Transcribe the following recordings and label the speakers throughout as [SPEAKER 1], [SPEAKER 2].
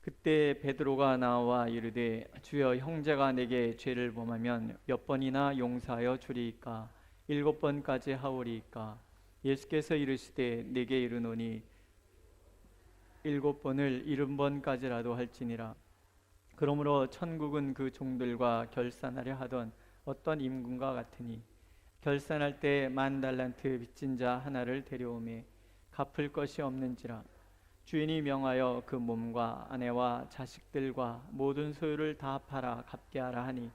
[SPEAKER 1] 그때 베드로가 나와 이르되 주여, 형제가 내게 죄를 범하면 몇 번이나 용서하여 주리이까? 7번까지 하오리이까? 예수께서 이르시되 내게 이르노니 7번을 70번까지라도 할지니라. 그러므로 천국은 그 종들과 결산하려 하던 어떤 임금과 같으니, 결산할 때 10,000달란트 빚진 자 하나를 데려오매 갚을 것이 없는지라. 주인이 명하여 그 몸과 아내와 자식들과 모든 소유를 다 팔아 갚게 하라 하니,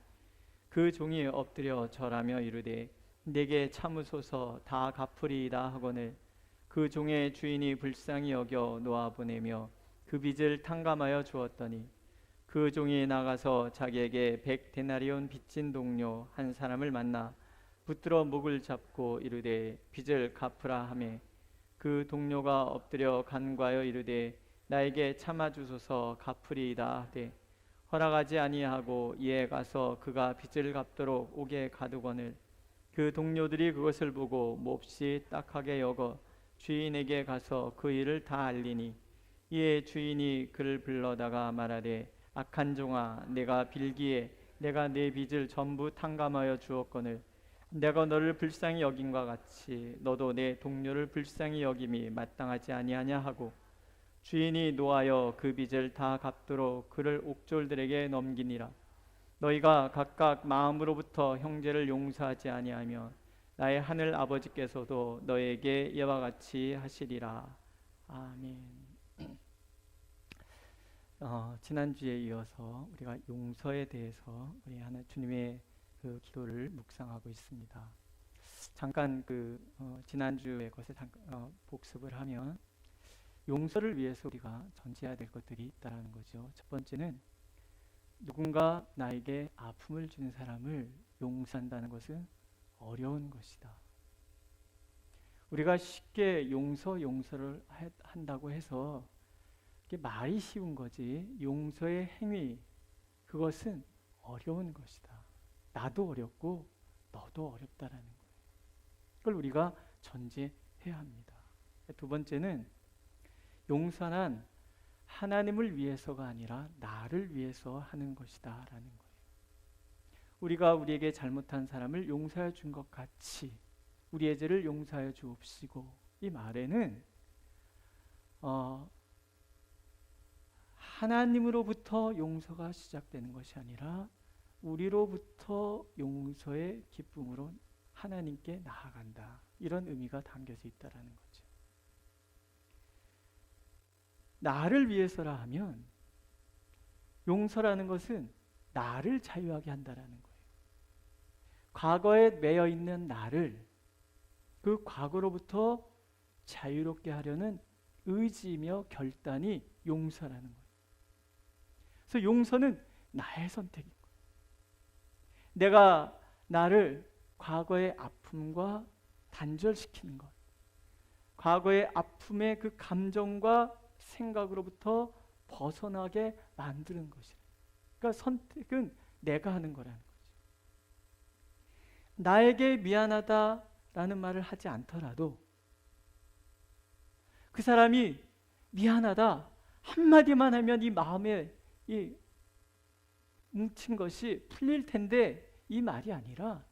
[SPEAKER 1] 그 종이 엎드려 절하며 이르되 내게 참으소서, 다 갚으리이다 하거늘 그 종의 주인이 불쌍히 여겨 놓아보내며 그 빚을 탕감하여 주었더니, 그 종이 나가서 자기에게 100데나리온 빚진 동료 한 사람을 만나 붙들어 목을 잡고 이르되 빚을 갚으라 하매, 그 동료가 엎드려 간구하여 이르되 나에게 참아 주소서, 갚으리이다 하되 허락하지 아니하고 이에 가서 그가 빚을 갚도록 옥에 가두거늘 그 동료들이 그것을 보고 몹시 딱하게 여겨 주인에게 가서 그 일을 다 알리니, 이에 주인이 그를 불러다가 말하되 악한 종아, 내가 빌기에 내가 네 빚을 전부 탕감하여 주었거늘 내가 너를 불쌍히 여김과 같이 너도 내 동료를 불쌍히 여김이 마땅하지 아니하냐 하고, 주인이 노하여 그 빚을 다 갚도록 그를 옥졸들에게 넘기니라. 너희가 각각 마음으로부터 형제를 용서하지 아니하면 나의 하늘 아버지께서도 너에게 이와 같이 하시리라. 아멘. 지난주에 이어서 우리가 용서에 대해서 우리 하나 주님의 그 기도를 묵상하고 있습니다. 잠깐 지난주의 것을 복습을 하면, 용서를 위해서 우리가 전제해야 될 것들이 있다는 거죠. 첫 번째는 누군가 나에게 아픔을 준 사람을 용서한다는 것은 어려운 것이다. 우리가 쉽게 용서를 한다고 해서 이게 말이 쉬운 거지, 용서의 행위, 그것은 어려운 것이다. 나도 어렵고 너도 어렵다라는 거예요. 그걸 우리가 전제해야 합니다. 두 번째는 용서는 하나님을 위해서가 아니라 나를 위해서 하는 것이다 라는 거예요. 우리가 우리에게 잘못한 사람을 용서해 준 것 같이 우리의 죄를 용서하여 주옵시고, 이 말에는 하나님으로부터 용서가 시작되는 것이 아니라 우리로부터 용서의 기쁨으로 하나님께 나아간다, 이런 의미가 담겨져 있다는 거죠. 나를 위해서라 하면 용서라는 것은 나를 자유하게 한다는 거예요. 과거에 매여 있는 나를 그 과거로부터 자유롭게 하려는 의지이며 결단이 용서라는 거예요. 그래서 용서는 나의 선택인 거예요. 내가 나를 과거의 아픔과 단절시키는 것, 과거의 아픔의 그 감정과 생각으로부터 벗어나게 만드는 것이라. 그러니까 선택은 내가 하는 거라는 거죠. 나에게 미안하다라는 말을 하지 않더라도 그 사람이 미안하다 한마디만 하면 이 마음에 이 뭉친 것이 풀릴 텐데, 이 말이 아니라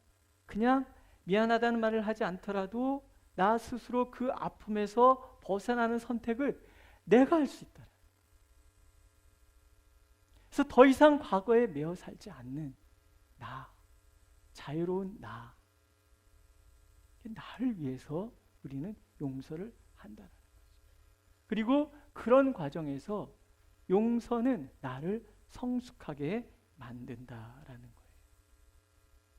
[SPEAKER 1] 그냥 미안하다는 말을 하지 않더라도 나 스스로 그 아픔에서 벗어나는 선택을 내가 할 수 있다. 그래서 더 이상 과거에 매어 살지 않는 나, 자유로운 나, 나를 위해서 우리는 용서를 한다는 거죠. 그리고 그런 과정에서 용서는 나를 성숙하게 만든다라는 거예요.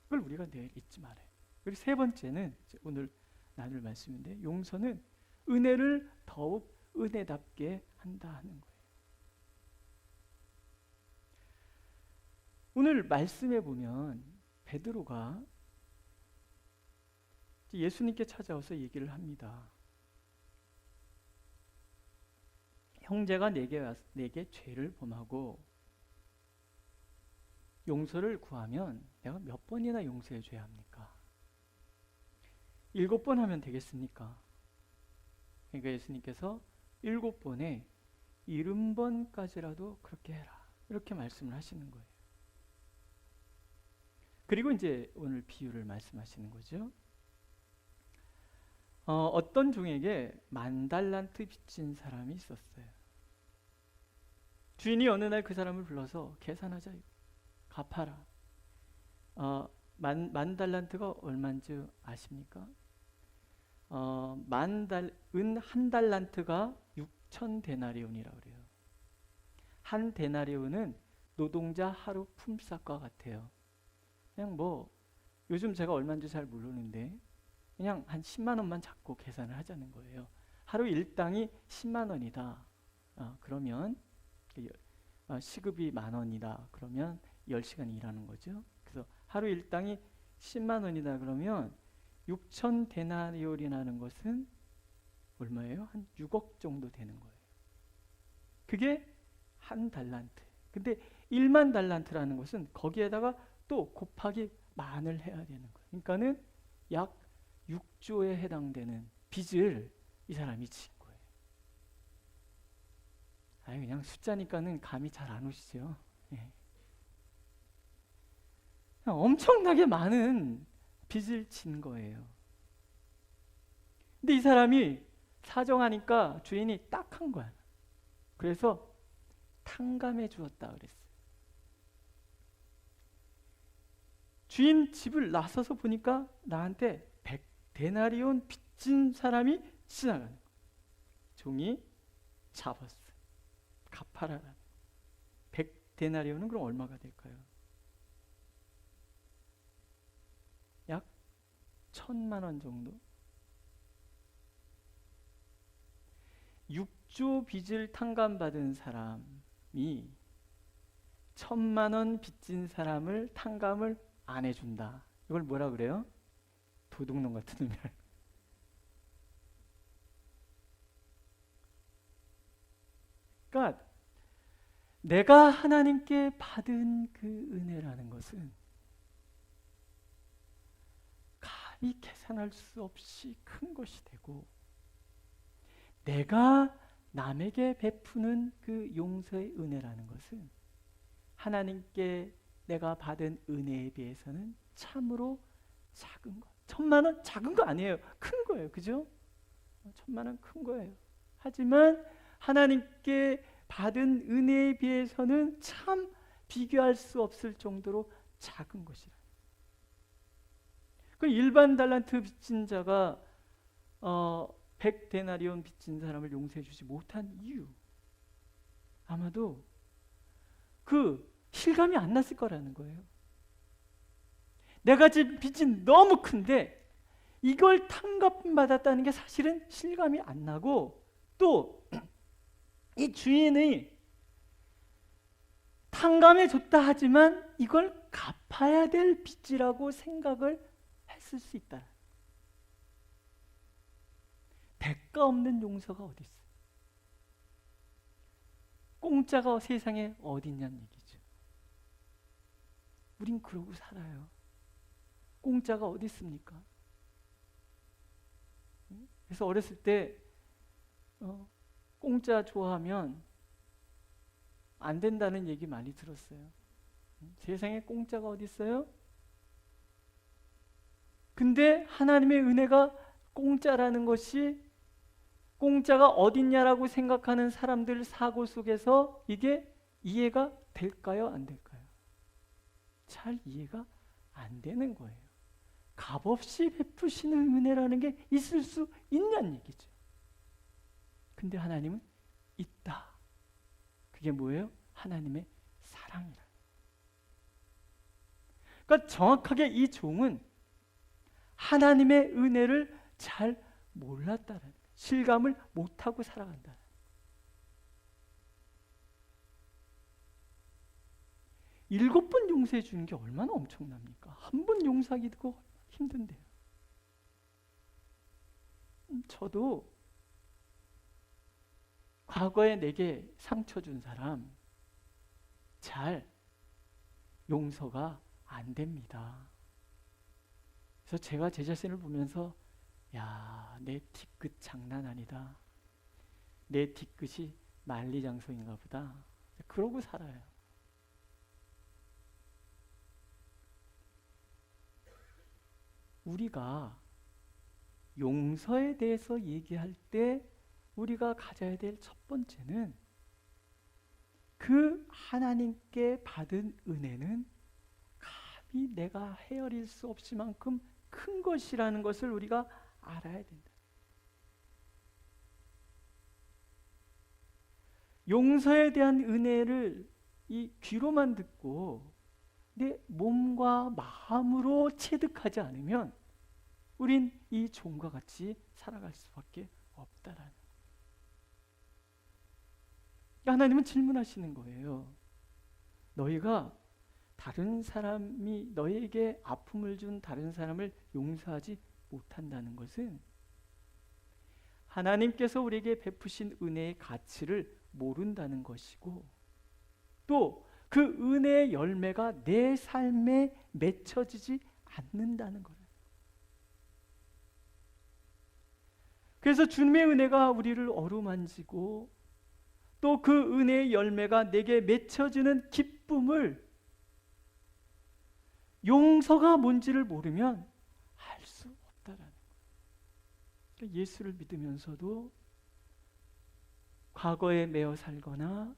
[SPEAKER 1] 그걸 우리가 늘 잊지 말아요. 그리고 세 번째는 오늘 나눌 말씀인데, 용서는 은혜를 더욱 은혜답게 한다 하는 거예요. 오늘 말씀에 보면 베드로가 예수님께 찾아와서 얘기를 합니다. 형제가 내게 죄를 범하고 용서를 구하면 내가 몇 번이나 용서해 줘야 합니까? 7번 하면 되겠습니까? 그러니까 예수님께서 7번에 70번까지라도 그렇게 해라. 이렇게 말씀을 하시는 거예요. 그리고 이제 오늘 비유를 말씀하시는 거죠. 어떤 종에게 10,000달란트 빚진 사람이 있었어요. 주인이 어느 날 그 사람을 불러서 계산하자, 갚아라. 만 달란트가 얼마인지 아십니까? 한 달란트가 6,000데나리온이라고 그래요. 한 데나리온은 노동자 하루 품삯과 같아요. 그냥 뭐 요즘 제가 얼마인지 잘 모르는데 그냥 한 10만 원만 잡고 계산을 하자는 거예요. 하루 일당이 10만 원이다. 그러면 시급이 10,000원이다. 그러면 10시간 일하는 거죠. 그래서 하루 일당이 10만 원이다. 그러면 6,000데나리온이라는 것은 얼마예요? 한 6억 정도 되는 거예요. 그게 한 달란트. 근데 1만 달란트라는 것은 거기에다가 또 곱하기 만을 해야 되는 거예요. 그러니까는 약 6조에 해당되는 빚을 이 사람이 진 거예요. 그냥 숫자니까는 감이 잘 안 오시죠? 예. 엄청나게 많은 빚을 진 거예요. 근데 이 사람이 사정하니까 주인이 딱한 거야. 그래서 탕감해 주었다 그랬어요. 주인 집을 나서서 보니까 나한테 100데나리온 빚진 사람이 지나가는 거예요. 종이 잡았어요. 갚아라. 100데나리온은 그럼 얼마가 될까요? 약 1,000만 원 정도? 6조 빚을 탕감받은 사람이 1,000만 원 빚진 사람을 탕감을 안 해준다. 이걸 뭐라 그래요? 도둑놈 같은 놈이라. 그러니까 내가 하나님께 받은 그 은혜라는 것은 감히 계산할 수 없이 큰 것이 되고, 내가 남에게 베푸는 그 용서의 은혜라는 것은 하나님께 내가 받은 은혜에 비해서는 참으로 작은 것. 1,000만 원 작은 거 아니에요. 큰 거예요. 그죠? 1,000만 원 큰 거예요. 하지만 하나님께 받은 은혜에 비해서는 참 비교할 수 없을 정도로 작은 것이라. 그 일반 달란트 빚진 자가 100데나리온 빚진 사람을 용서해 주지 못한 이유, 아마도 그 실감이 안 났을 거라는 거예요. 내가 지금 빚이 너무 큰데 이걸 탕감받았다는 게 사실은 실감이 안 나고, 또 이 주인이 탕감해 줬다 하지만 이걸 갚아야 될 빚이라고 생각을 했을 수 있다. 대가 없는 용서가 어디 있어요? 공짜가 세상에 어디 있냐는 얘기죠. 우린 그러고 살아요. 공짜가 어디 있습니까? 그래서 어렸을 때 공짜 좋아하면 안 된다는 얘기 많이 들었어요. 세상에 공짜가 어디 있어요? 근데 하나님의 은혜가 공짜라는 것이, 공짜가 어딨냐라고 생각하는 사람들 사고 속에서 이게 이해가 될까요? 안 될까요? 잘 이해가 안 되는 거예요. 값없이 베푸시는 은혜라는 게 있을 수 있냐는 얘기죠. 근데 하나님은 있다. 그게 뭐예요? 하나님의 사랑이라. 그러니까 정확하게 이 종은 하나님의 은혜를 잘 몰랐다는 거예요. 실감을 못하고 살아간다. 7번 용서해 주는 게 얼마나 엄청납니까? 한 번 용서하기도 힘든데요. 저도 과거에 내게 상처 준 사람 잘 용서가 안 됩니다. 그래서 제가 제 자신을 보면서, 야, 내 뒤끝 장난 아니다. 내 뒤끝이 만리장성인가 보다. 그러고 살아요. 우리가 용서에 대해서 얘기할 때 우리가 가져야 될 첫 번째는 그 하나님께 받은 은혜는 감히 내가 헤아릴 수 없을 만큼 큰 것이라는 것을 우리가 알아야 된다. 용서에 대한 은혜를 이 귀로만 듣고 내 몸과 마음으로 체득하지 않으면 우린 이 종과 같이 살아갈 수밖에 없다라는. 하나님은 질문하시는 거예요. 너희가 다른 사람이 너희에게 아픔을 준 다른 사람을 용서하지 못한다는 것은 하나님께서 우리에게 베푸신 은혜의 가치를 모른다는 것이고, 또 그 은혜의 열매가 내 삶에 맺혀지지 않는다는 거예요. 그래서 주님의 은혜가 우리를 어루만지고 또 그 은혜의 열매가 내게 맺혀지는 기쁨을, 용서가 뭔지를 모르면 알 수 없다라는 거예요. 예수를 믿으면서도 과거에 매여 살거나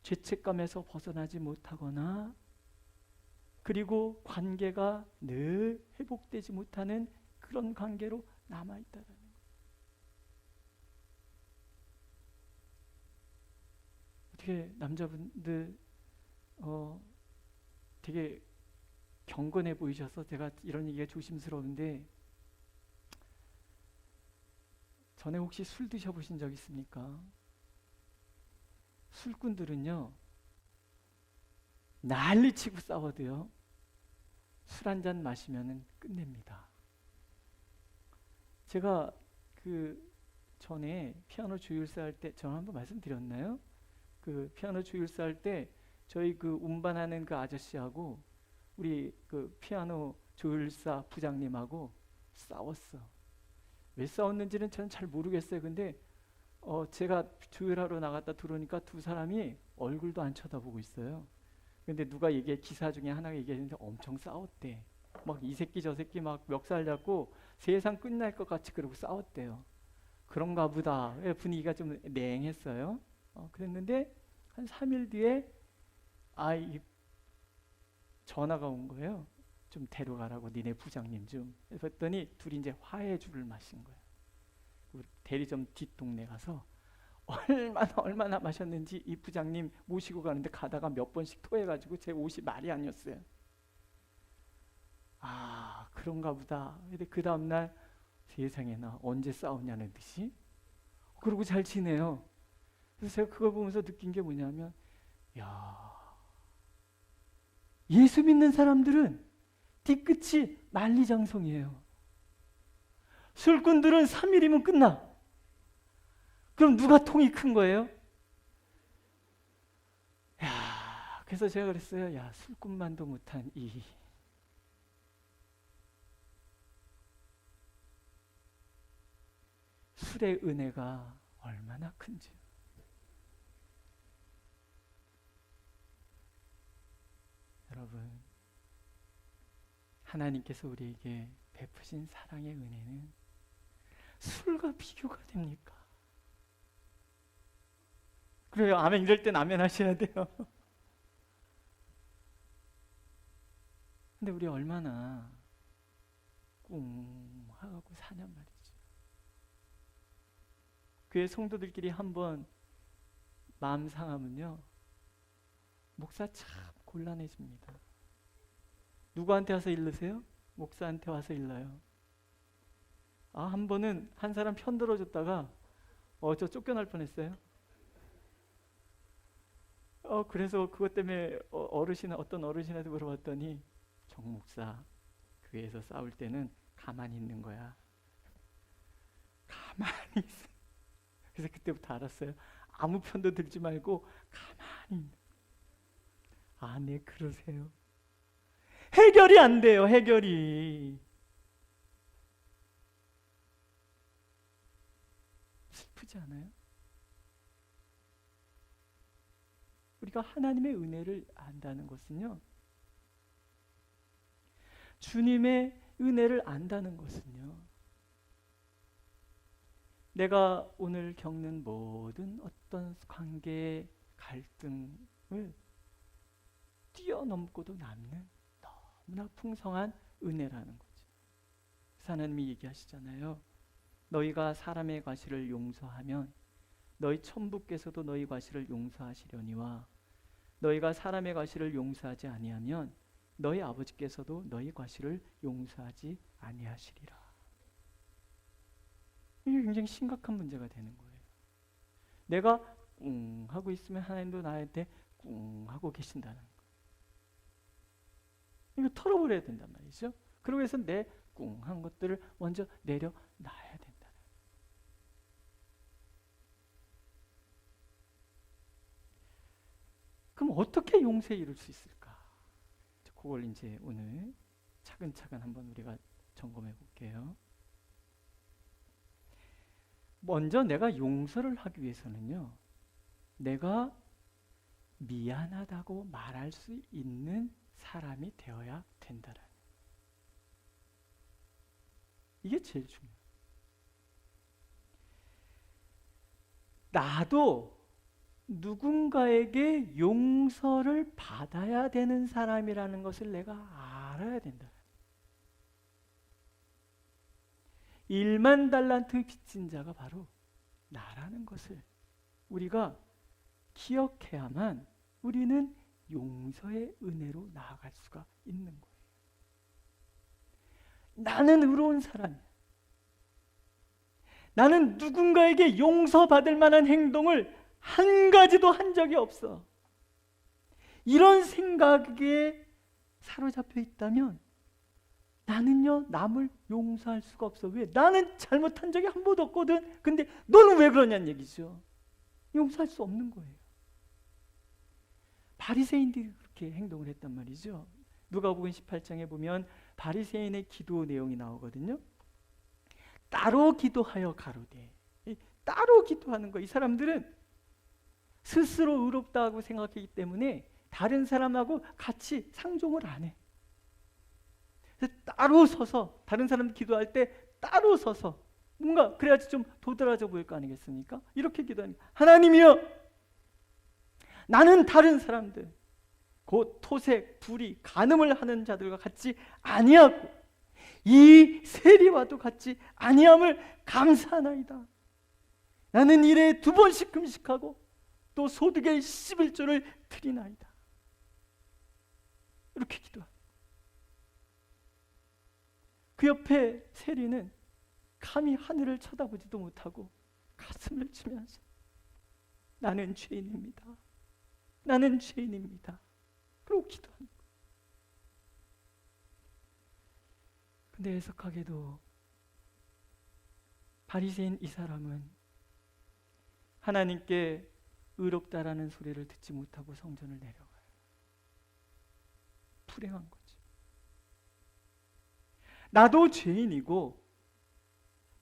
[SPEAKER 1] 죄책감에서 벗어나지 못하거나 그리고 관계가 늘 회복되지 못하는 그런 관계로 남아있다는 거예요. 어떻게 남자분들 되게 경건해 보이셔서 제가 이런 얘기가 조심스러운데, 전에 혹시 술 드셔보신 적 있습니까? 술꾼들은요 난리치고 싸워도요 술 한 잔 마시면은 끝냅니다. 제가 그 전에 피아노 조율사 할 때 전화 한번 말씀드렸나요? 그 피아노 조율사 할 때 저희 그 운반하는 그 아저씨하고 우리 그 피아노 조율사 부장님하고 싸웠어. 왜 싸웠는지는 저는 잘 모르겠어요. 근데 제가 조율하러 나갔다 들어오니까 두 사람이 얼굴도 안 쳐다보고 있어요. 근데 누가 기사 중에 하나가 얘기했는데 엄청 싸웠대. 막 이 새끼 저 새끼 막 멱살 잡고 세상 끝날 것 같이 그러고 싸웠대요. 그런가 보다. 분위기가 좀 냉했어요. 그랬는데 한 3일 뒤에 전화가 온 거예요. 좀 데려가라고, 니네 부장님 좀. 그랬더니 둘이 이제 화해주를 마신 거예요. 대리점 뒷동네 가서 얼마나 마셨는지 이 부장님 모시고 가는데 가다가 몇 번씩 토해가지고 제 옷이 말이 아니었어요. 그런가 보다. 근데 그 다음날 세상에나 언제 싸우냐는 듯이 그러고 잘 지내요. 그래서 제가 그걸 보면서 느낀 게 뭐냐면, 예수 믿는 사람들은 뒤끝이 만리장성이에요. 술꾼들은 3일이면 끝나. 그럼 누가 통이 큰 거예요? 그래서 제가 그랬어요. 술꾼만도 못한 이 술의 은혜가 얼마나 큰지. 여러분, 하나님께서 우리에게 베푸신 사랑의 은혜는 술과 비교가 됩니까? 그래요. 아멘. 이럴 땐 아멘 하셔야 돼요. 근데 우리 얼마나 꿍하고 사냔 말이죠. 교회 성도들끼리 한번 마음 상하면요 목사 참 곤란해집니다. 누구한테 와서 일르세요? 목사한테 와서 일러요. 한 번은 한 사람 편 들어줬다가 저 쫓겨날 뻔했어요. 그래서 그것 때문에 어떤 어르신한테 물어봤더니, 정 목사, 교회에서 싸울 때는 가만히 있는 거야. 가만히 있어. 그래서 그때부터 알았어요. 아무 편도 들지 말고 가만히 있는. 네, 그러세요. 해결이 안 돼요. 해결이. 슬프지 않아요? 우리가 하나님의 은혜를 안다는 것은요, 주님의 은혜를 안다는 것은요, 내가 오늘 겪는 모든 어떤 관계의 갈등을 뛰어넘고도 남는 너무나 풍성한 은혜라는 거죠. 하나님이 얘기하시잖아요. 너희가 사람의 과실을 용서하면 너희 천부께서도 너희 과실을 용서하시려니와 너희가 사람의 과실을 용서하지 아니하면 너희 아버지께서도 너희 과실을 용서하지 아니하시리라. 이게 굉장히 심각한 문제가 되는 거예요. 내가 꿍 하고 있으면 하나님도 나한테 꿍 하고 계신다는 거예요. 이거 털어버려야 된단 말이죠. 그러고 해서 내 꿍한 것들을 먼저 내려놔야 된다. 그럼 어떻게 용서에 이룰 수 있을까? 그걸 이제 오늘 차근차근 한번 우리가 점검해 볼게요. 먼저 내가 용서를 하기 위해서는요, 내가 미안하다고 말할 수 있는 사람이 되어야 된다라는, 이게 제일 중요해요. 나도 누군가에게 용서를 받아야 되는 사람이라는 것을 내가 알아야 된다. 1만 달란트 빚진 자가 바로 나라는 것을 우리가 기억해야만 우리는 용서의 은혜로 나아갈 수가 있는 거예요. 나는 의로운 사람이야. 나는 누군가에게 용서받을 만한 행동을 한 가지도 한 적이 없어. 이런 생각에 사로잡혀 있다면 나는요, 남을 용서할 수가 없어. 왜? 나는 잘못한 적이 한 번도 없거든. 근데 너는 왜 그러냐는 얘기죠. 용서할 수 없는 거예요. 바리새인들이 그렇게 행동을 했단 말이죠. 누가복음 18장에 보면 바리새인의 기도 내용이 나오거든요. 따로 기도하여 가로되, 따로 기도하는 거. 이 사람들은 스스로 의롭다고 생각하기 때문에 다른 사람하고 같이 상종을 안 해. 따로 서서, 다른 사람들 기도할 때 따로 서서, 뭔가 그래야지 좀 도드라져 보일 거 아니겠습니까? 이렇게 기도하니까, 하나님이여, 나는 다른 사람들, 곧 토색, 불의, 간음을 하는 자들과 같이 아니하고 이 세리와도 같이 아니함을 감사하나이다. 나는 일에 2번씩 금식하고 또 소득의 11조를 드리나이다. 이렇게 기도합니다. 그 옆에 세리는 감히 하늘을 쳐다보지도 못하고 가슴을 치면서 나는 죄인입니다. 나는 죄인입니다. 그러고 기도합니다. 근데 해석하게도 바리새인 이 사람은 하나님께 의롭다라는 소리를 듣지 못하고 성전을 내려가요. 불행한 거죠. 나도 죄인이고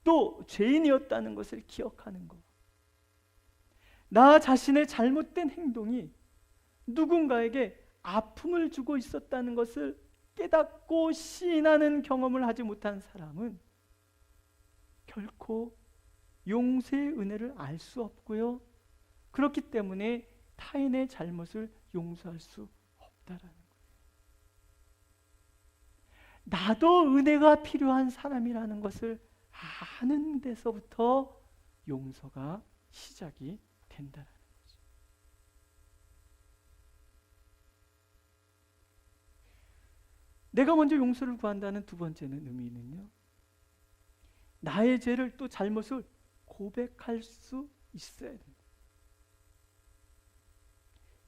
[SPEAKER 1] 또 죄인이었다는 것을 기억하는 것, 나 자신의 잘못된 행동이 누군가에게 아픔을 주고 있었다는 것을 깨닫고 시인하는 경험을 하지 못한 사람은 결코 용서의 은혜를 알 수 없고요, 그렇기 때문에 타인의 잘못을 용서할 수 없다라는 거예요. 나도 은혜가 필요한 사람이라는 것을 아는 데서부터 용서가 시작이 된다는 거죠. 내가 먼저 용서를 구한다는 두 번째는 의미는요, 나의 죄를 또 잘못을 고백할 수 있어야 된다.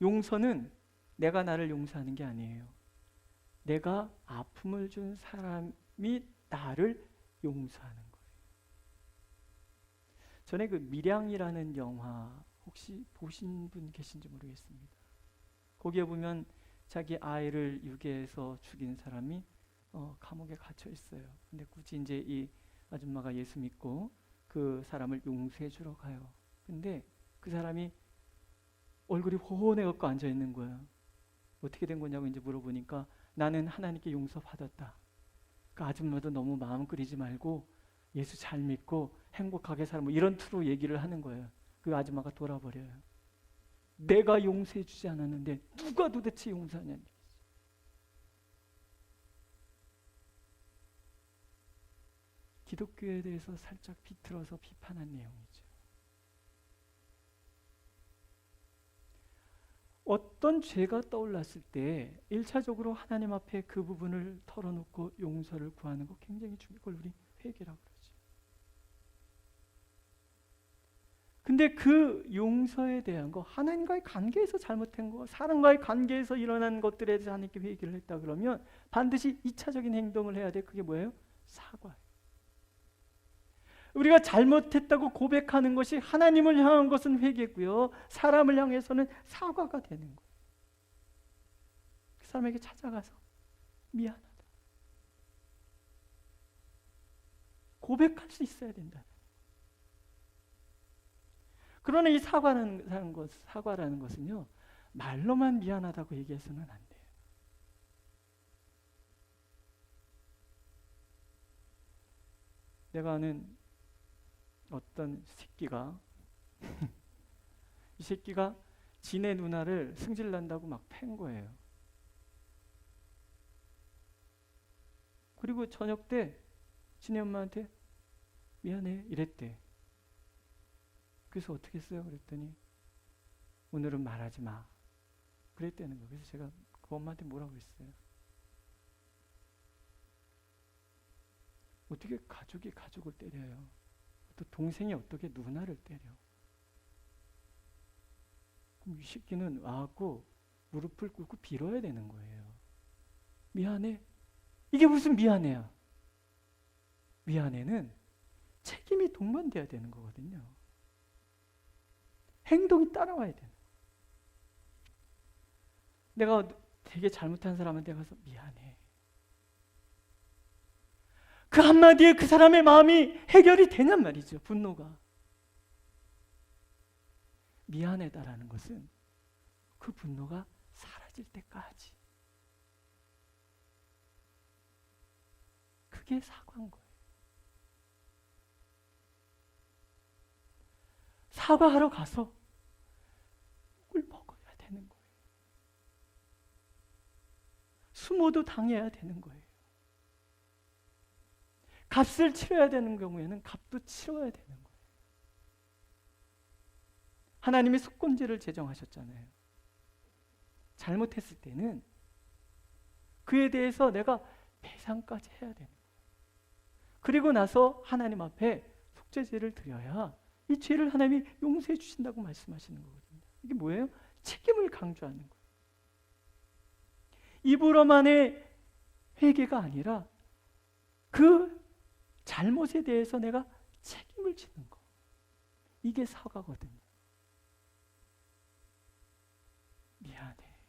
[SPEAKER 1] 용서는 내가 나를 용서하는 게 아니에요. 내가 아픔을 준 사람이 나를 용서하는 거예요. 전에 그 밀양이라는 영화 혹시 보신 분 계신지 모르겠습니다. 거기에 보면 자기 아이를 유괴해서 죽인 사람이 감옥에 갇혀 있어요. 근데 굳이 이제 이 아줌마가 예수 믿고 그 사람을 용서해 주러 가요. 근데 그 사람이 얼굴이 호호해갖고 앉아있는 거예요. 어떻게 된 거냐고 이제 물어보니까 나는 하나님께 용서받았다. 그 아줌마도 너무 마음 끓이지 말고 예수 잘 믿고 행복하게 살아, 뭐 이런 투로 얘기를 하는 거예요. 그 아줌마가 돌아버려요. 내가 용서해 주지 않았는데 누가 도대체 용서하냐는 얘기죠. 기독교에 대해서 살짝 비틀어서 비판한 내용이죠. 어떤 죄가 떠올랐을 때 1차적으로 하나님 앞에 그 부분을 털어놓고 용서를 구하는 거 굉장히 중요해요. 그걸 우리 회개라고 그러죠. 근데 그 용서에 대한 거, 하나님과의 관계에서 잘못한 거, 사람과의 관계에서 일어난 것들에 대해서 하나님께 회개를 했다 그러면 반드시 2차적인 행동을 해야 돼. 그게 뭐예요? 사과예요. 우리가 잘못했다고 고백하는 것이 하나님을 향한 것은 회개고요, 사람을 향해서는 사과가 되는 거예요. 그 사람에게 찾아가서 미안하다 고백할 수 있어야 된다. 그러나 이 사과라는 것은요, 말로만 미안하다고 얘기해서는 안 돼요. 내가 아는 어떤 새끼가 이 새끼가 지네 누나를 승질난다고 막 팬 거예요. 그리고 저녁 때 지네 엄마한테 미안해 이랬대. 그래서 어떻게 했어요? 그랬더니 오늘은 말하지 마 그랬다는 거예요. 그래서 제가 그 엄마한테 뭐라고 했어요? 어떻게 가족이 가족을 때려요? 또 동생이 어떻게 누나를 때려? 그럼 이 새끼는 와갖고 무릎을 꿇고 빌어야 되는 거예요. 미안해? 이게 무슨 미안해야? 미안해는 책임이 동반돼야 되는 거거든요. 행동이 따라와야 되는 거예요. 내가 되게 잘못한 사람한테 가서 미안해, 그 한마디에 그 사람의 마음이 해결이 되냔 말이죠. 분노가. 미안하다라는 것은 그 분노가 사라질 때까지, 그게 사과인 거예요. 사과하러 가서 꿀 먹어야 되는 거예요. 수모도 당해야 되는 거예요. 값을 치러야 되는 경우에는 값도 치러야 되는 거예요. 하나님이 속건제를 제정하셨잖아요. 잘못했을 때는 그에 대해서 내가 배상까지 해야 되는 거예요. 그리고 나서 하나님 앞에 속죄제를 드려야 이 죄를 하나님이 용서해 주신다고 말씀하시는 거거든요. 이게 뭐예요? 책임을 강조하는 거예요. 입으로만의 회개가 아니라 그 잘못에 대해서 내가 책임을 지는 거, 이게 사과거든요. 미안해.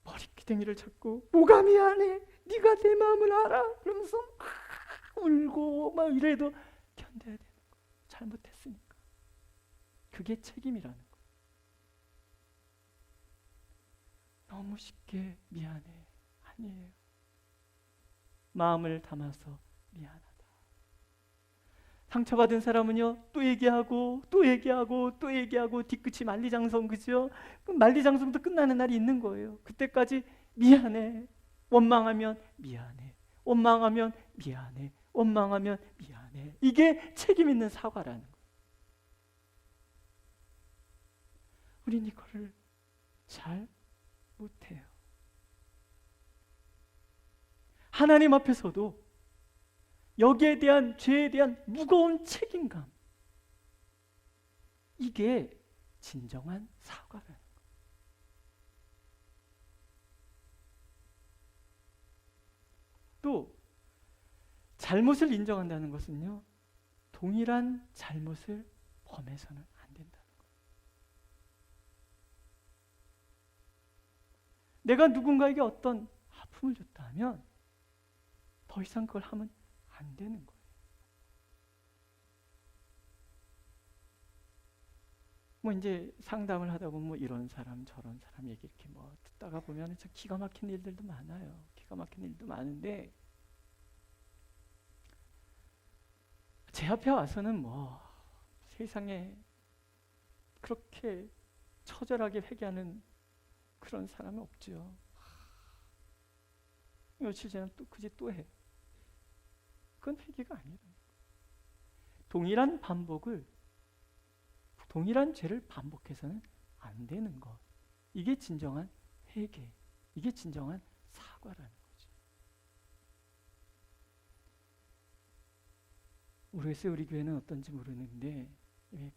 [SPEAKER 1] 머리끼덩이를 잡고 뭐가 미안해? 네가 내 마음을 알아? 그러면서 막 울고 막 이래도 견뎌야 되는 거. 잘못했으니까. 그게 책임이라는 거. 너무 쉽게 미안해. 아니에요. 마음을 담아서 미안하다. 상처받은 사람은요, 또 얘기하고 또 얘기하고 또 얘기하고 뒤끝이 만리장성, 그죠? 만리장성도 끝나는 날이 있는 거예요. 그때까지 미안해, 원망하면 미안해, 원망하면 미안해, 원망하면 미안해. 이게 책임 있는 사과라는 거예요. 우린 이거를 잘 못해요. 하나님 앞에서도 여기에 대한, 죄에 대한 무거운 책임감, 이게 진정한 사과라는 거예요. 또 잘못을 인정한다는 것은요, 동일한 잘못을 범해서는 안 된다는 거예요. 내가 누군가에게 어떤 아픔을 줬다 하면 더 이상 그걸 하면 안 되는 거예요. 뭐 이제 상담을 하다 보면 뭐 이런 사람 저런 사람 얘기 이렇게 뭐 듣다가 보면 참 기가 막힌 일들도 많아요. 기가 막힌 일도 많은데 제 앞에 와서는 뭐 세상에 그렇게 처절하게 회개하는 그런 사람은 없죠. 며칠 지나면 또 그 짓 또 해. 그건 회개가 아니라 동일한 죄를 반복해서는 안 되는 것. 이게 진정한 회개, 이게 진정한 사과라는 거죠. 모르겠어요. 우리 교회는 어떤지 모르는데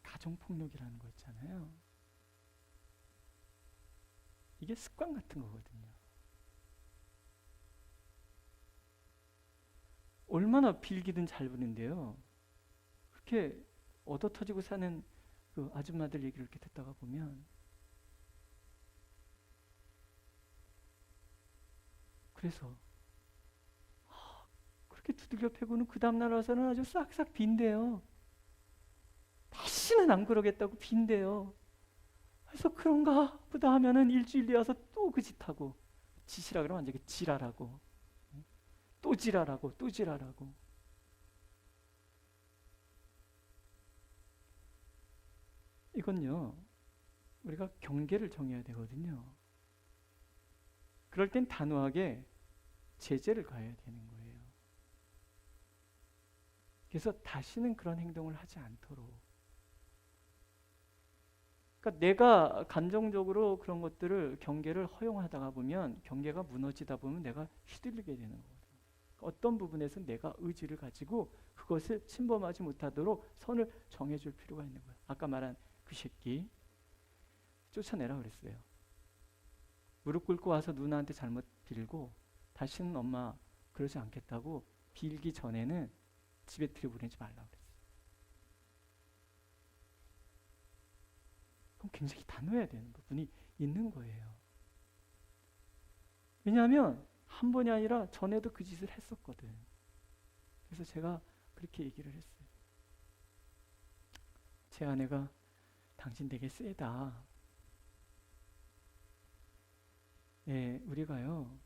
[SPEAKER 1] 가정폭력이라는 거 있잖아요. 이게 습관 같은 거거든요. 얼마나 빌기든 잘 부는데요. 그렇게 얻어터지고 사는 그 아줌마들 얘기를 이렇게 듣다가 보면 그래서 그렇게 두들겨 패고는 그 다음날 와서는 아주 싹싹 빈대요. 다시는 안 그러겠다고 빈대요. 그래서 그런가 보다 하면은 일주일 뒤에 와서 또 그 짓하고, 짓이라 그러면 완전히 지랄하고, 또 지랄하고 또 지랄하고. 이건요, 우리가 경계를 정해야 되거든요. 그럴 땐 단호하게 제재를 가해야 되는 거예요. 그래서 다시는 그런 행동을 하지 않도록. 그러니까 내가 감정적으로 그런 것들을 경계를 허용하다가 보면, 경계가 무너지다 보면 내가 휘둘리게 되는 거거든요. 어떤 부분에서 내가 의지를 가지고 그것을 침범하지 못하도록 선을 정해줄 필요가 있는 거예요. 아까 말한 그 새끼 쫓아내라 그랬어요. 무릎 꿇고 와서 누나한테 잘못 빌고 다시는 엄마 그러지 않겠다고 빌기 전에는 집에 들여보내지 말라고 그랬어요. 그럼 굉장히 단호해야 되는 부분이 있는 거예요. 왜냐하면 한 번이 아니라 전에도 그 짓을 했었거든. 그래서 제가 그렇게 얘기를 했어요. 제 아내가 당신 되게 세다. 예, 우리가요,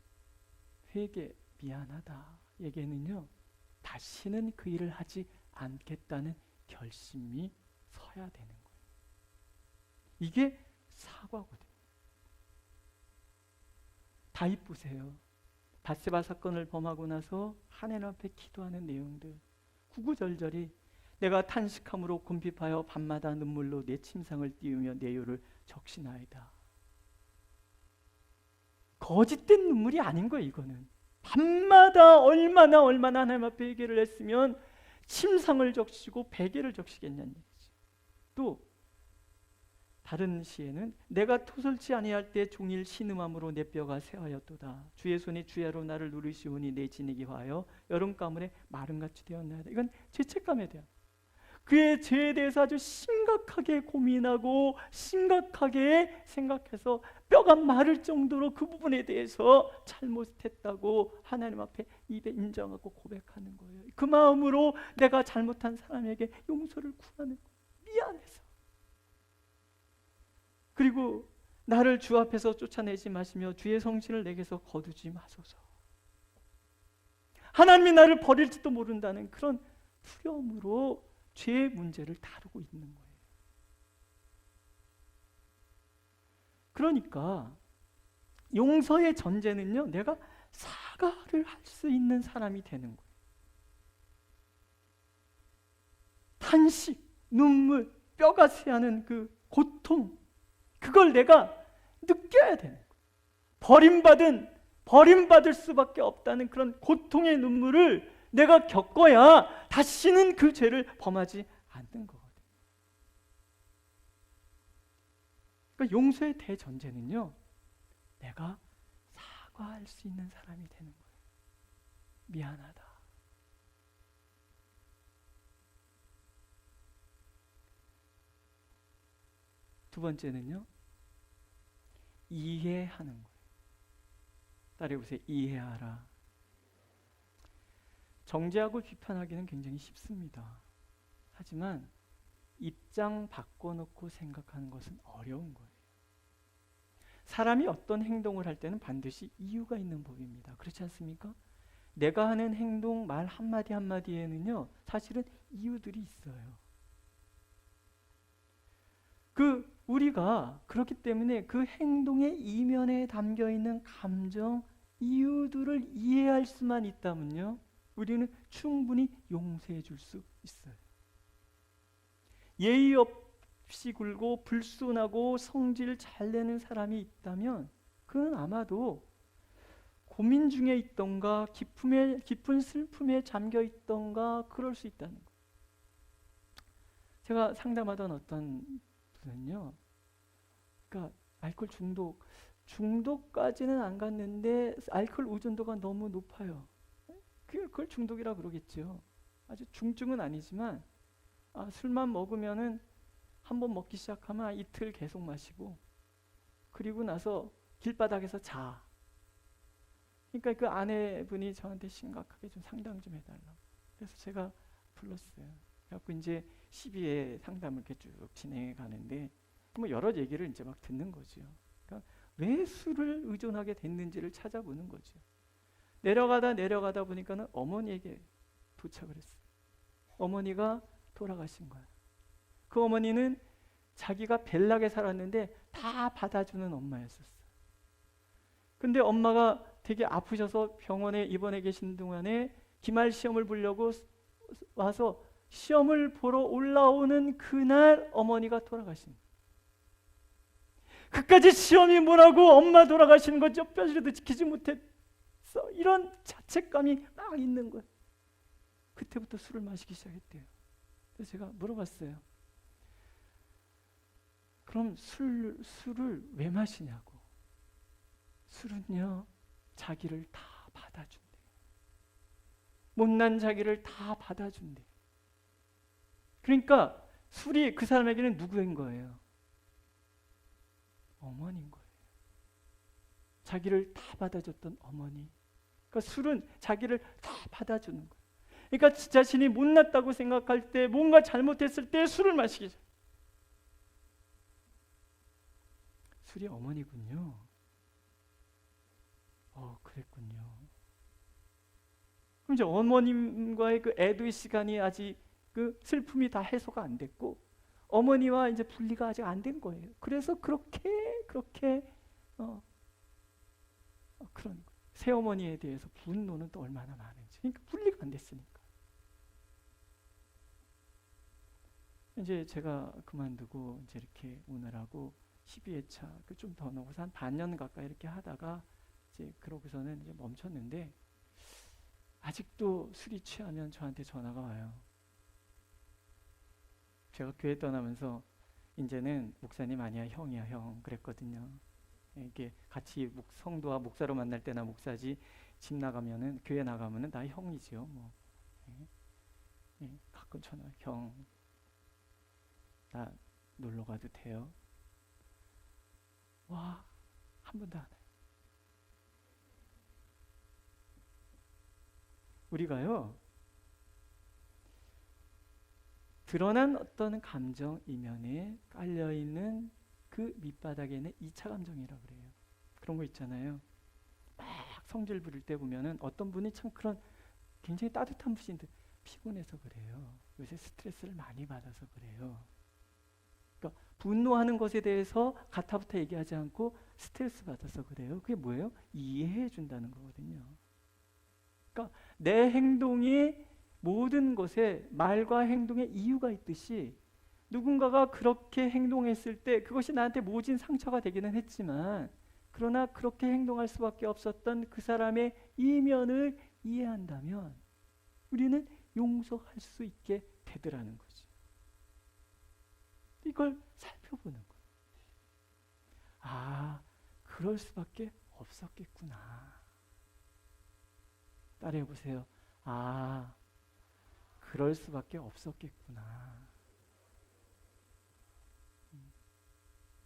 [SPEAKER 1] 회개 미안하다 얘기는요, 다시는 그 일을 하지 않겠다는 결심이 서야 되는 거예요. 이게 사과거든요. 다윗 보세요. 밧세바 사건을 범하고 나서 하나님 앞에 기도하는 내용들, 구구절절히 내가 탄식함으로 궁핍하여 밤마다 눈물로 내 침상을 띄우며 내 요를 적시나이다. 거짓된 눈물이 아닌 거예요. 이거는 밤마다 얼마나 하나님 앞에 회개를 했으면 침상을 적시고 베개를 적시겠냐는 얘기죠. 또 다른 시에는 내가 토설치 아니할 때 종일 신음함으로 내 뼈가 새하였도다. 주의 손이 주야로 나를 누르시오니 내 진액이 화하여 여름가물에 마름같이 되었나이다. 이건 죄책감에 대한, 그의 죄에 대해서 아주 심각하게 고민하고 심각하게 생각해서 뼈가 마를 정도로 그 부분에 대해서 잘못했다고 하나님 앞에 입에 인정하고 고백하는 거예요. 그 마음으로 내가 잘못한 사람에게 용서를 구하는 거예요. 미안해서. 그리고 나를 주 앞에서 쫓아내지 마시며 주의 성신을 내게서 거두지 마소서. 하나님이 나를 버릴지도 모른다는 그런 두려움으로 죄의 문제를 다루고 있는 거예요. 그러니까 용서의 전제는요, 내가 사과를 할 수 있는 사람이 되는 거예요. 탄식, 눈물, 뼈가 새하는 그 고통, 그걸 내가 느껴야 되는 거예요. 버림받을 수밖에 없다는 그런 고통의 눈물을 내가 겪어야 다시는 그 죄를 범하지 않는 거거든요. 그러니까 용서의 대전제는요, 내가 사과할 수 있는 사람이 되는 거예요. 미안하다. 두 번째는요, 이해하는 거예요. 따라해보세요. 이해하라. 정죄하고 비판하기는 굉장히 쉽습니다. 하지만 입장 바꿔놓고 생각하는 것은 어려운 거예요. 사람이 어떤 행동을 할 때는 반드시 이유가 있는 법입니다. 그렇지 않습니까? 내가 하는 행동, 말 한마디 한마디에는요, 사실은 이유들이 있어요. 우리가 그렇기 때문에 그 행동의 이면에 담겨 있는 감정, 이유들을 이해할 수만 있다면요, 우리는 충분히 용서해 줄 수 있어요. 예의 없이 굴고 불순하고 성질 잘 내는 사람이 있다면 그는 아마도 고민 중에 있던가 깊은 슬픔에 잠겨 있던가 그럴 수 있다는 거예요. 제가 상담하던 어떤 분은요, 그러니까 알코올 중독까지는 안 갔는데 알코올 의존도가 너무 높아요. 그걸 중독이라 그러겠죠. 아주 중증은 아니지만 술만 먹으면은 한번 먹기 시작하면 이틀 계속 마시고, 그리고 나서 길바닥에서 자. 그러니까 그 아내분이 저한테 심각하게 좀 상담 좀 해달라고. 그래서 제가 불렀어요. 그래갖고 이제 12회 상담을 이렇게 쭉 진행해 가는데 뭐 여러 얘기를 이제 막 듣는 거죠. 그러니까 왜 술을 의존하게 됐는지를 찾아보는 거죠. 내려가다 보니까는 어머니에게 도착을 했어요. 어머니가 돌아가신 거야. 그 어머니는 자기가 벨나게 살았는데 다 받아주는 엄마였었어. 근데 엄마가 되게 아프셔서 병원에 입원해 계신 동안에 기말 시험을 보려고 와서 시험을 보러 올라오는 그날 어머니가 돌아가신 거야. 그까지 시험이 뭐라고 엄마 돌아가시는 거 뼈저리도 지키지 못했어. 이런 자책감이 막 있는 거예요. 그때부터 술을 마시기 시작했대요. 그래서 제가 물어봤어요. 그럼 술을 왜 마시냐고. 술은요, 자기를 다 받아준대. 못난 자기를 다 받아준대. 그러니까 술이 그 사람에게는 누구인 거예요? 어머니인 거예요. 자기를 다 받아줬던 어머니. 그러니까 술은 자기를 다 받아주는 거예요. 그러니까 자신이 못났다고 생각할 때, 뭔가 잘못했을 때 술을 마시기 시작해요. 술이 어머니군요. 그랬군요. 그럼 이제 어머님과의 그 애도의 시간이 아직 그 슬픔이 다 해소가 안 됐고, 어머니와 이제 분리가 아직 안 된 거예요. 그래서 그렇게 그런 거예요. 새어머니에 대해서 분노는 또 얼마나 많은지. 그러니까 분리가 안 됐으니까. 이제 제가 그만두고 이제 이렇게 오늘하고 12회차 좀 더 넣어서 한 반년 가까이 이렇게 하다가 이제 그러고서는 이제 멈췄는데, 아직도 술이 취하면 저한테 전화가 와요. 제가 교회 떠나면서 이제는 목사님 아니야, 형이야, 형 그랬거든요. 이게 같이 성도와 목사로 만날 때나 목사지, 집 나가면은, 교회 나가면은 나 형이지요. 뭐 가끔 전화, 형 나 놀러 가도 돼요? 와, 한 번도 안 해. 우리가요, 드러난 어떤 감정 이면에 깔려있는 그 밑바닥에는 2차 감정이라고 그래요. 그런 거 있잖아요. 막 성질 부릴 때 보면은 어떤 분이 참 그런 굉장히 따뜻한 분인데 피곤해서 그래요. 요새 스트레스를 많이 받아서 그래요. 그러니까 분노하는 것에 대해서 가타부터 얘기하지 않고 스트레스 받아서 그래요. 그게 뭐예요? 이해해 준다는 거거든요. 그러니까 내 행동이 모든 것에 말과 행동에 이유가 있듯이, 누군가가 그렇게 행동했을 때 그것이 나한테 모진 상처가 되기는 했지만, 그러나 그렇게 행동할 수밖에 없었던 그 사람의 이면을 이해한다면 우리는 용서할 수 있게 되더라는 거죠. 이걸 살펴보는 거예요. 그럴 수밖에 없었겠구나. 따라해 보세요. 그럴 수밖에 없었겠구나.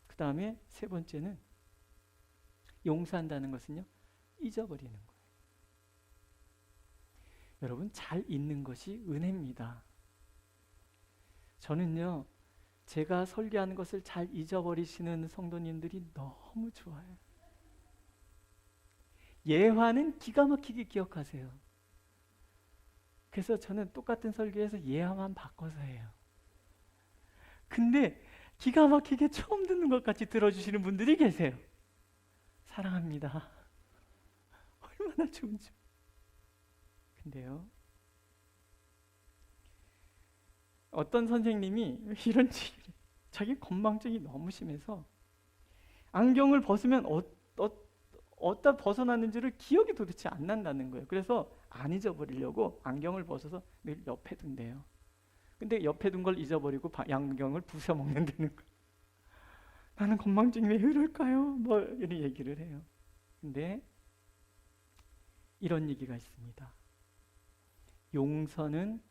[SPEAKER 1] 그 다음에 세 번째는, 용서한다는 것은요, 잊어버리는 거예요. 여러분, 잘 잊는 것이 은혜입니다. 저는요, 제가 설교하는 것을 잘 잊어버리시는 성도님들이 너무 좋아요. 예화는 기가 막히게 기억하세요. 그래서 저는 똑같은 설교에서 예화만 바꿔서 해요. 근데 기가 막히게 처음 듣는 것 같이 들어주시는 분들이 계세요. 사랑합니다. 얼마나 좋은지. 근데요, 어떤 선생님이 이런 얘기를, 자기 건망증이 너무 심해서 안경을 벗으면 어디다 벗어났는지를 기억이 도대체 안 난다는 거예요. 그래서 안 잊어버리려고 안경을 벗어서 늘 옆에 둔대요. 근데 옆에 둔 걸 잊어버리고 안경을 부숴 먹는다는 거예요. 나는 건망증이 왜 이럴까요? 뭐 이런 얘기를 해요. 근데 이런 얘기가 있습니다. 용서는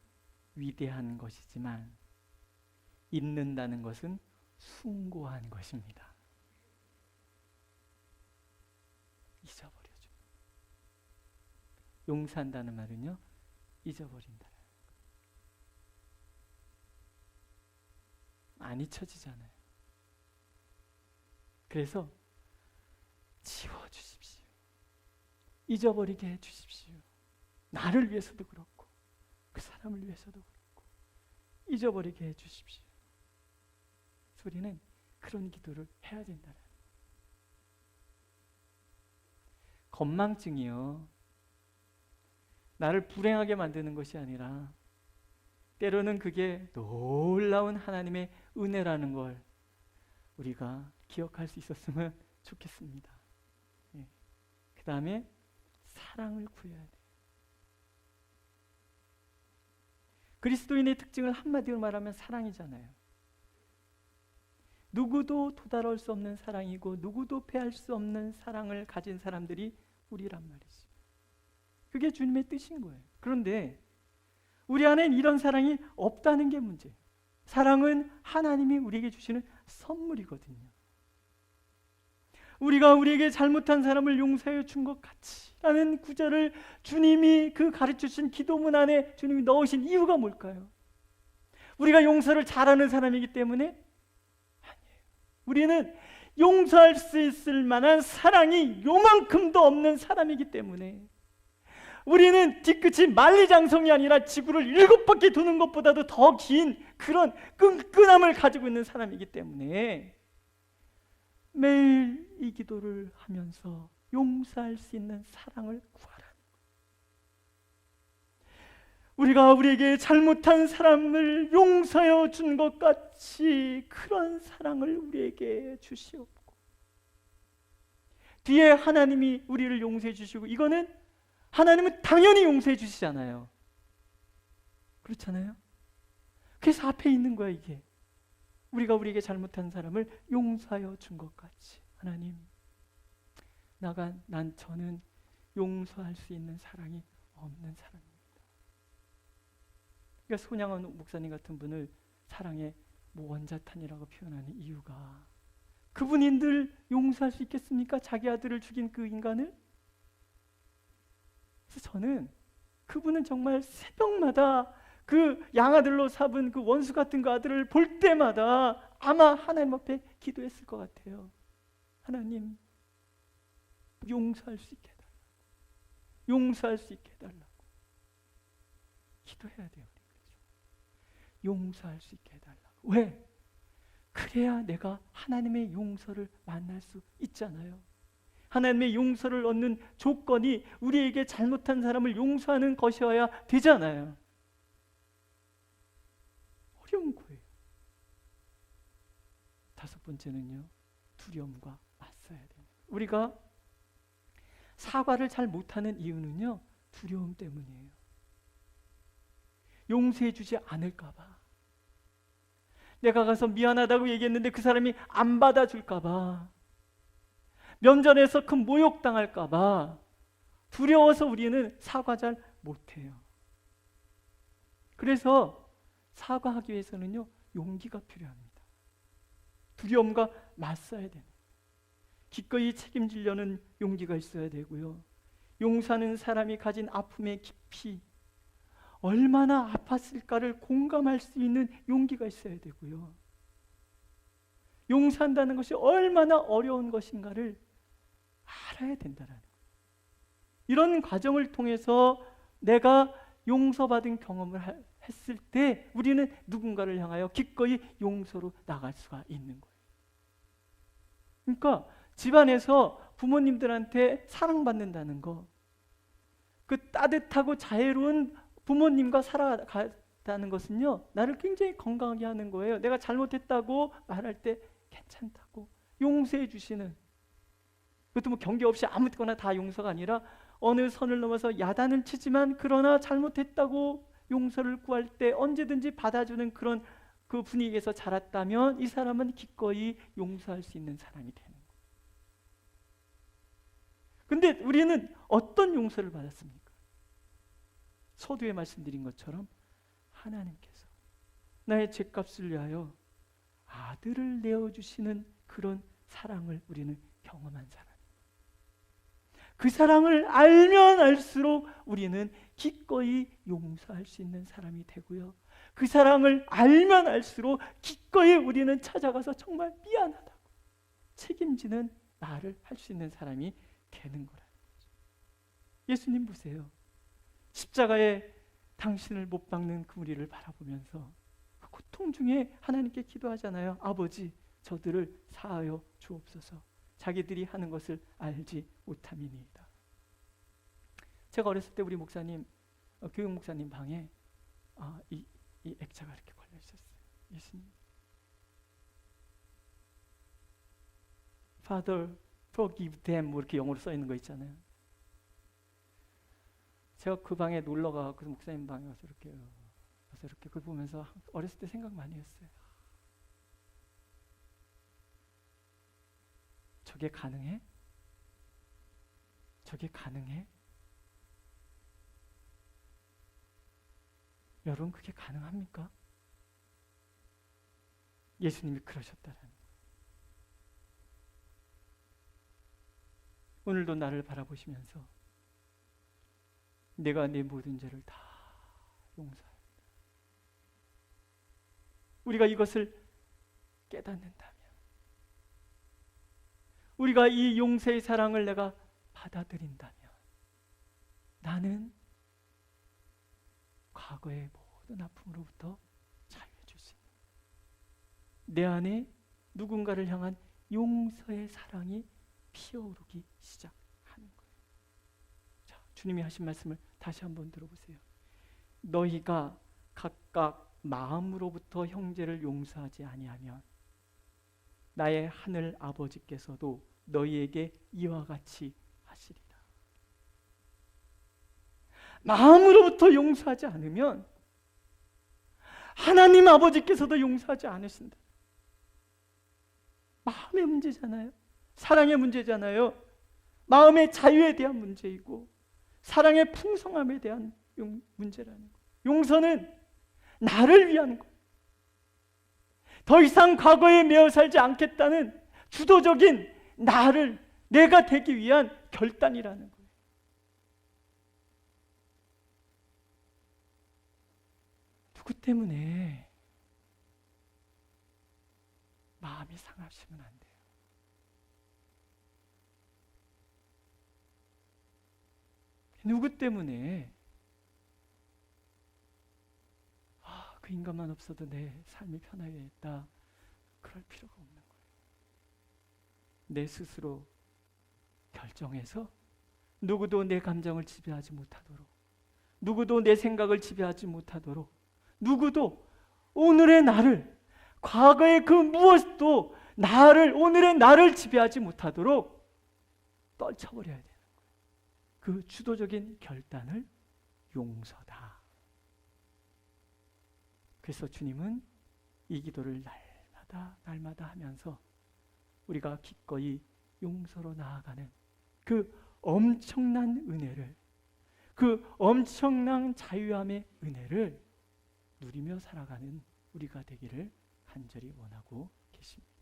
[SPEAKER 1] 위대한 것이지만 잊는다는 것은 숭고한 것입니다. 잊어버려줘. 용서한다는 말은요, 잊어버린다. 안 잊혀지잖아요. 그래서 지워주십시오. 잊어버리게 해주십시오. 나를 위해서도 그렇고 그 사람을 위해서도 그렇고 잊어버리게 해주십시오. 우리는 그런 기도를 해야 된다는. 건망증이요, 나를 불행하게 만드는 것이 아니라 때로는 그게 놀라운 하나님의 은혜라는 걸 우리가 기억할 수 있었으면 좋겠습니다. 그 다음에 사랑을 구해야 돼요. 그리스도인의 특징을 한마디로 말하면 사랑이잖아요. 누구도 도달할 수 없는 사랑이고 누구도 패할 수 없는 사랑을 가진 사람들이 우리란 말이지. 그게 주님의 뜻인 거예요. 그런데 우리 안엔 이런 사랑이 없다는 게 문제예요. 사랑은 하나님이 우리에게 주시는 선물이거든요. 우리가 우리에게 잘못한 사람을 용서해 준 것 같이 라는 구절을 주님이 그 가르쳐주신 기도문 안에 주님이 넣으신 이유가 뭘까요? 우리가 용서를 잘하는 사람이기 때문에? 아니에요. 우리는 용서할 수 있을 만한 사랑이 요만큼도 없는 사람이기 때문에, 우리는 뒤끝이 만리장성이 아니라 지구를 7바퀴 도는 것보다도 더 긴 그런 끈끈함을 가지고 있는 사람이기 때문에 매일 이 기도를 하면서 용서할 수 있는 사랑을 구하라. 우리가 우리에게 잘못한 사람을 용서해 준 것 같이 그런 사랑을 우리에게 주시옵고, 뒤에 하나님이 우리를 용서해 주시고, 이거는 하나님은 당연히 용서해 주시잖아요. 그렇잖아요? 그래서 앞에 있는 거야. 이게 우리가 우리에게 잘못한 사람을 용서하여 준 것 같이, 하나님, 저는 용서할 수 있는 사랑이 없는 사람입니다. 그러니까 손양원 목사님 같은 분을 사랑의 원자탄이라고 표현하는 이유가, 그분인들 용서할 수 있겠습니까? 자기 아들을 죽인 그 인간을? 그래서 저는 그분은 정말 새벽마다 그 양아들로 잡은 그 원수 같은 그 아들을 볼 때마다 아마 하나님 앞에 기도했을 것 같아요. 하나님, 용서할 수 있게 해달라고. 용서할 수 있게 해달라고. 기도해야 돼요. 용서할 수 있게 해달라고. 왜? 그래야 내가 하나님의 용서를 만날 수 있잖아요. 하나님의 용서를 얻는 조건이 우리에게 잘못한 사람을 용서하는 것이어야 되잖아요. 어려운 거예요. 5번째는요, 두려움과 맞서야 됩니다. 우리가 사과를 잘 못하는 이유는요, 두려움 때문이에요. 용서해 주지 않을까 봐. 내가 가서 미안하다고 얘기했는데 그 사람이 안 받아줄까 봐. 면전에서 큰 모욕당할까 봐 두려워서 우리는 사과 잘 못해요. 그래서 사과하기 위해서는요, 용기가 필요합니다. 두려움과 맞서야 됩니다. 기꺼이 책임지려는 용기가 있어야 되고요. 용서하는 사람이 가진 아픔의 깊이, 얼마나 아팠을까를 공감할 수 있는 용기가 있어야 되고요. 용서한다는 것이 얼마나 어려운 것인가를 알아야 된다는 거예요. 이런 과정을 통해서 내가 용서받은 경험을 했을 때 우리는 누군가를 향하여 기꺼이 용서로 나갈 수가 있는 거예요. 그러니까 집안에서 부모님들한테 사랑받는다는 거, 그 따뜻하고 자애로운 부모님과 살아가다는 것은요, 나를 굉장히 건강하게 하는 거예요. 내가 잘못했다고 말할 때 괜찮다고 용서해 주시는, 그것도 뭐 경계 없이 아무거나 다 용서가 아니라 어느 선을 넘어서 야단을 치지만 그러나 잘못했다고 용서를 구할 때 언제든지 받아주는 그런 그 분위기에서 자랐다면 이 사람은 기꺼이 용서할 수 있는 사람이 되는 거예요. 근데 우리는 어떤 용서를 받았습니까? 서두에 말씀드린 것처럼 하나님께서 나의 죄값을 위하여 아들을 내어주시는 그런 사랑을 우리는 경험한 사람. 그 사랑을 알면 알수록 우리는 기꺼이 용서할 수 있는 사람이 되고요. 그 사랑을 알면 알수록 기꺼이 우리는 찾아가서 정말 미안하다고 책임지는 말을 할 수 있는 사람이 되는 거라는 거죠. 예수님 보세요. 십자가에 당신을 못 박는 그 우리를 바라보면서 그 고통 중에 하나님께 기도하잖아요. 아버지, 저들을 사하여 주옵소서. 자기들이 하는 것을 알지 못함이니이다. 제가 어렸을 때 우리 목사님, 교육 목사님 방에 이 액자가 이렇게 걸려 있었어요. 예수님, Father, forgive them, 뭐 이렇게 영어로 써 있는 거 있잖아요. 제가 그 방에 놀러 가서 그 목사님 방에 와서 이렇게 그걸 보면서 어렸을 때 생각 많이 했어요. 저게 가능해? 저게 가능해? 여러분, 그게 가능합니까? 예수님이 그러셨다라는 거예요. 오늘도 나를 바라보시면서 내가 내 모든 죄를 다 용서한다. 우리가 이것을 깨닫는다면, 우리가 이 용서의 사랑을 내가 받아들인다면 나는 과거의 모든 아픔으로부터 자유해질 수 있는, 내 안에 누군가를 향한 용서의 사랑이 피어오르기 시작하는 거예요. 자, 주님이 하신 말씀을 다시 한번 들어보세요. 너희가 각각 마음으로부터 형제를 용서하지 아니하면 나의 하늘 아버지께서도 너희에게 이와 같이 하시리라. 마음으로부터 용서하지 않으면 하나님 아버지께서도 용서하지 않으신다. 마음의 문제잖아요. 사랑의 문제잖아요. 마음의 자유에 대한 문제이고 사랑의 풍성함에 대한 문제라는 거예요. 용서는 나를 위한 거예요. 더 이상 과거에 매여 살지 않겠다는 주도적인 내가 되기 위한 결단이라는 거예요. 누구 때문에 마음이 상하시면 안 돼요. 누구 때문에 그 인간만 없어도 내 삶이 편하겠다, 그럴 필요가 없는 거예요. 내 스스로 결정해서 누구도 내 감정을 지배하지 못하도록, 누구도 내 생각을 지배하지 못하도록, 누구도 오늘의 나를, 과거의 그 무엇도 오늘의 나를 지배하지 못하도록 떨쳐버려야 되는 거예요. 그 주도적인 결단을 용서다. 그래서 주님은 이 기도를 날마다 하면서 우리가 기꺼이 용서로 나아가는 그 엄청난 은혜를, 그 엄청난 자유함의 은혜를 누리며 살아가는 우리가 되기를 간절히 원하고 계십니다.